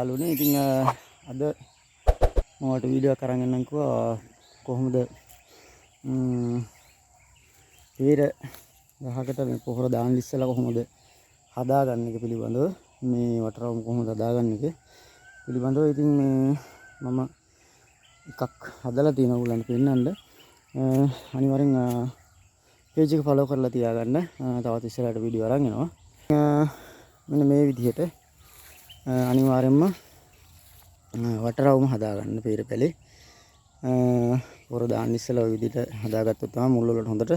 යාළුවනේ. ඉතින් අද මට වීඩියෝ එකක් අරන් එන්නම් කිව්වා කොහොමද පෙර ගහකට මේ පොහොර දාන්න ඉස්සෙල්ලා කොහොමද හදාගන්න එක පිළිබඳව මේ වටරවුම කොහොමද හදාගන්න එක පිළිබඳව ඉතින් මේ මම එකක් හදලා තියෙනවා ඔයගොල්ලන්ට පෙන්නන්න. අනිවාර්යෙන් page එක follow කරලා තියාගන්න. තවත් ඉස්සරහට වීඩියෝ අරන් එනවා. මෙන්න මේ විදිහට අනිවාර්යෙන්ම වටරවුම හදාගන්න පෙර පැලේ. පොහොර දාන්න ඉස්සෙල්ලා ඔය විදිහට හදාගත්තොත් තමයි මුල් වලට හොඳට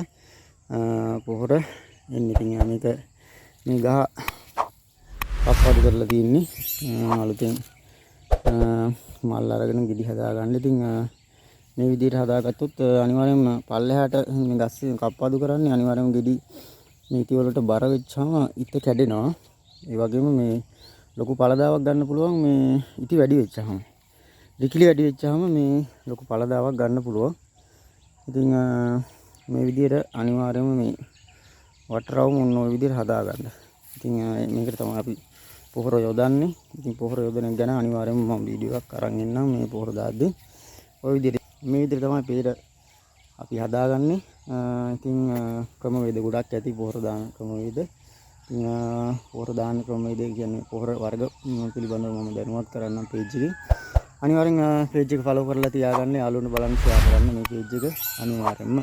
පොහොර එන්නේ. ඉතින් මේක මේ ගහ පස්වඩු කරලා තියෙන්නේ. අලුතෙන් මල් අරගෙන ගෙඩි හදාගන්න. ඉතින් මේ විදිහට හදාගත්තොත් අනිවාර්යෙන්ම පල්ලෙහාට මේ ගස් කප්පාදු කරන්නේ අනිවාර්යෙන්ම ගෙඩි මේ ඉති වලට බර වෙච්චාම ඉත කැඩෙනවා. ඒ වගේම මේ ලොකු පළදාවක් ගන්න පුළුවන් මේ ඉති වැඩි වෙච්චාම. රිකිලි වැඩි වෙච්චාම මේ ලොකු පළදාවක් ගන්න පුළුවන්. ඉතින් මේ විදිහට අනිවාර්යයෙන්ම මේ වටරවුම ඔන්න ඔය විදිහට හදාගන්න. ඉතින් මේකට තමයි අපි පොහොර යොදන්නේ. ඉතින් පොහොර යොදන එක ගැන අනිවාර්යයෙන්ම මම වීඩියෝ එකක් අරන් එන්නම් මේ පොහොර දාද්දී. ඔය විදිහට මේ විදිහට තමයි පෙර අපි හදාගන්නේ. ඉතින් ක්‍රමවේද ගොඩක් ඇති පොහොර දාන ක්‍රමවේද. ඉතින් පොහොර දාන ක්‍රමවේද කියන්නේ පොහොර වර්ග පිළිබඳව මම දැනුවත් කරන්නම් page එකේ. අනිවාර්යෙන් page එක follow කරලා තියාගන්න. යාළුවන්ට බලන්න share කරන්න මේ page එක අනිවාර්යෙන්ම.